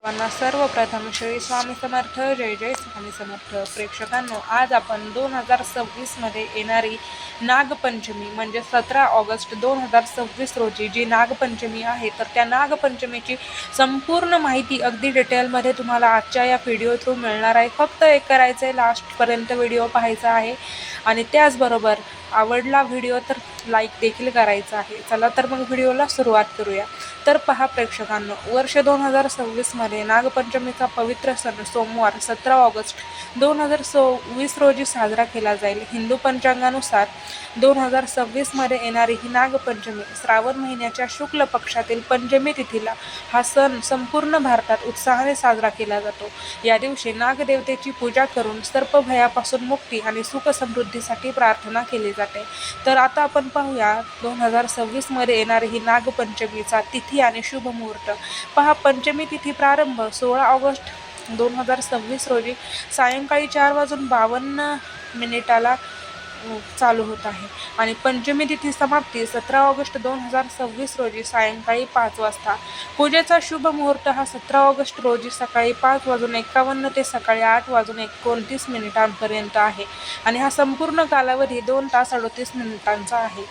सर्वप्रथम श्री स्वामी समर्थ, जय जय स्वामी समर्थ. प्रेक्षकांनो, आज आपण 2026 मध्ये येणारी नागपंचमी म्हणजे 17 ऑगस्ट 2026 रोजी जी नागपंचमी आहे, तर त्या नागपंचमीची संपूर्ण माहिती अगदी डिटेलमध्ये तुम्हाला आजच्या या व्हिडिओ थ्रू मिळणार आहे. फक्त एक करायचं आहे, लास्टपर्यंत व्हिडिओ पाहायचा आहे आणि त्याचबरोबर आवडला व्हिडिओ तर लाईक देखील करायचा आहे. चला तर मग व्हिडिओला सुरुवात करूया. तर पहा प्रेक्षकांनो, वर्ष 2026 मध्ये नागपंचमीचा पवित्र सण सोमवार 17 ऑगस्ट 2026 रोजी साजरा केला जाईल. हिंदू पंचांगानुसार 2026 मध्ये येणारी ही नागपंचमी श्रावण महिन्याच्या शुक्ल पक्षातील पंचमी तिथीला हा सण संपूर्ण भारतात उत्साहाने साजरा केला जातो. या दिवशी नागदेवतेची पूजा करून सर्पभयापासून मुक्ती आणि सुख समृद्धीसाठी प्रार्थना केली जाते. तर आता आपण पाहूया 2026 मध्ये येणारी ही नागपंचमीचा तिथी आणि शुभ मुहूर्त. पहा, पंचमी तिथी प्रारंभ 16 ऑगस्ट 2026 रोजी सायंकाळी 4:52 चालू होत आहे आणि पंचमी तिथी समाप्ती 17 ऑगस्ट 2026 रोजी सायंकाळी 5 वाजता. पूजेचा शुभ मुहूर्त हा 17 ऑगस्ट रोजी सकाळी 5:51 ते सकाळी 8:29 आहे आणि हा संपूर्ण कालावधी 2 तास 38 मिनिटांचा आहे.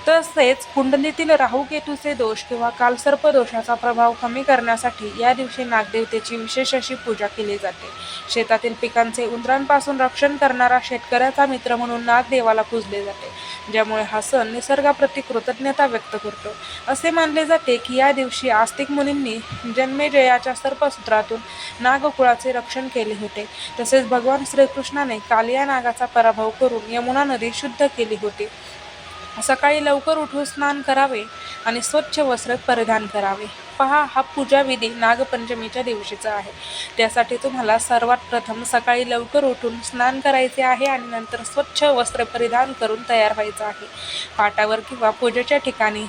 तसेच कुंडलीतील राहू केतूचे दोष किंवा कालसर्प दोषाचा प्रभाव कमी करण्यासाठी या दिवशी नागदेवतेची विशेष अशी पूजा केली जाते. शेतातील पिकांचे उंदरांपासून रक्षण करणारा शेतकऱ्याचा मित्र म्हणून नागदेवाला पूजले जाते, ज्यामुळे हा सण निसर्गाप्रती कृतज्ञता व्यक्त करतो. असे मानले जाते की या दिवशी आस्तिक मुनींनी जन्मेजयाच्या सर्पसूत्रातून नागकुळाचे रक्षण केले होते. तसेच भगवान श्रीकृष्णाने कालिया नागाचा पराभव करून यमुना नदी शुद्ध केली होती. सकाळी लवकर उठून स्नान करावे आणि स्वच्छ वस्त्र परिधान करावे. पहा, हा पूजाविधी नागपंचमीच्या दिवशीचा आहे. त्यासाठी तुम्हाला सर्वात प्रथम सकाळी लवकर उठून स्नान करायचे आहे आणि नंतर स्वच्छ वस्त्र परिधान करून तयार व्हायचं आहे. पाटावर किंवा पूजेच्या ठिकाणी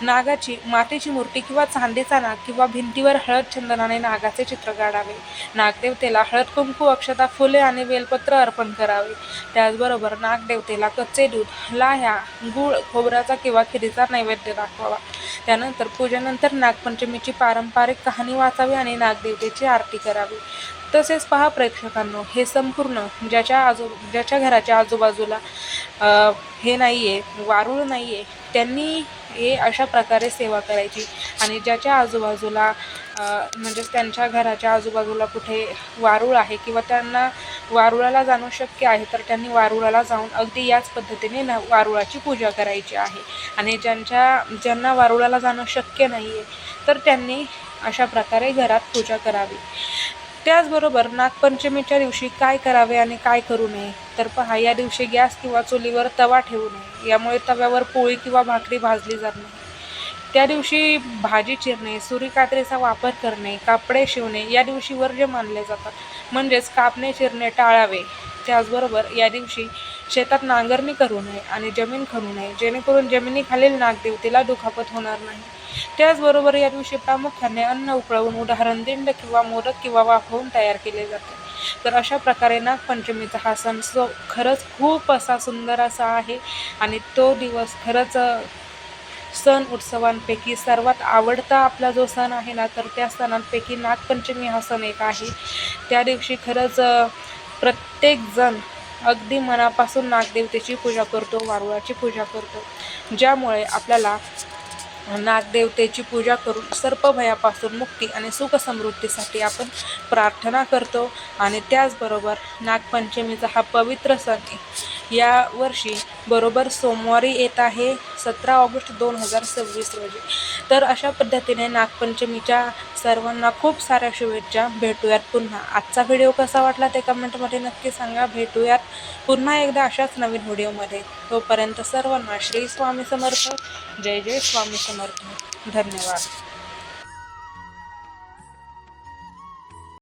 नागाची मातीची मूर्ती किंवा चांदीचा नाग किंवा भिंतीवर हळद चंदनाने नागाचे चित्र काढावे. नागदेवतेला हळद, कुंकू, अक्षता, फुले आणि बेलपत्र अर्पण करावे. त्याचबरोबर नागदेवतेला कच्चे दूध, लाह्या, गूळ, खोबऱ्याचा किंवा खिरीचा नैवेद्य दाखवावा. त्यानंतर पूजेनंतर नागपंचमीची पारंपरिक कहाणी वाचावी आणि नागदेवतेची आरती करावी. तसेच पहा प्रेक्षकांनो, हे संपूर्ण ज्याच्या घराच्या आजूबाजूला हे नाहीये, वारूळ नाहीये, त्यांनी हे अशा प्रकारे सेवा करायची आणि ज्याच्या आजूबाजूला म्हणजेच त्यांच्या घराच्या आजूबाजूला कुठे वारूळ आहे किंवा त्यांना वारुळाला जाणं शक्य आहे, तर त्यांनी वारुळाला जाऊन अगदी याच पद्धतीने वारुळाची पूजा करायची आहे. आणि ज्यांना वारुळाला जाणं शक्य नाही आहे, तर त्यांनी अशा प्रकारे घरात पूजा करावी. त्याचबरोबर नागपंचमीच्या दिवशी काय करावे आणि काय करू नये, तर पहा, या दिवशी गॅस किंवा चुलीवर तवा ठेवू नये. यामुळे तव्यावर पोळी किंवा भाकरी भाजली जात नाही. त्या दिवशी भाजी चिरणे, सुरीकात्रीचा वापर करणे, कापडे शिवणे या दिवशी वर्ज्य मानले जातात, म्हणजेच कापणे चिरणे टाळावे. त्याचबरोबर या दिवशी शेतात नांगरणी करू नये आणि जमीन खणू नये, जेणेकरून जमिनीखालील नागदेवतेला दुखापत होणार नाही. त्याचबरोबर या दिवशी प्रामुख्याने अन्न उकळवून, उदाहरण दिंड किंवा मोदक किंवा वाफवून तयार केले जाते. तर अशा प्रकारे नागपंचमीचा हा सण खरंच खूप असा सुंदर असा आहे आणि तो दिवस खरंच सण उत्सवांपैकी सर्वात आवडता आपला जो सण आहे ना, तर त्या सणांपैकी नागपंचमी हा सण एक आहे. त्या दिवशी खरंच प्रत्येकजण अगदी मनापासून नागदेवतेची पूजा करतो, वारुळाची पूजा करतो, ज्यामुळे आपल्याला नागदेवतेची पूजा करून सर्पभयापासून मुक्ती आणि सुख समृद्धीसाठी आपण प्रार्थना करतो. आणि त्याचबरोबर नागपंचमीचा हा पवित्र सण या वर्षी बरोबर सोमवारी येत आहे, 17 ऑगस्ट 2026 रोजी. तर अशा पद्धतीने नागपंचमीच्या सर्वांना खूप साऱ्या शुभेच्छा. भेटूयात पुन्हा. आजचा व्हिडिओ कसा वाटला ते कमेंटमध्ये नक्की सांगा. भेटूयात पुन्हा एकदा अशाच नवीन व्हिडिओमध्ये. तोपर्यंत सर्वांना श्री स्वामी समर्थ, जय जय स्वामी समर्थ. धन्यवाद.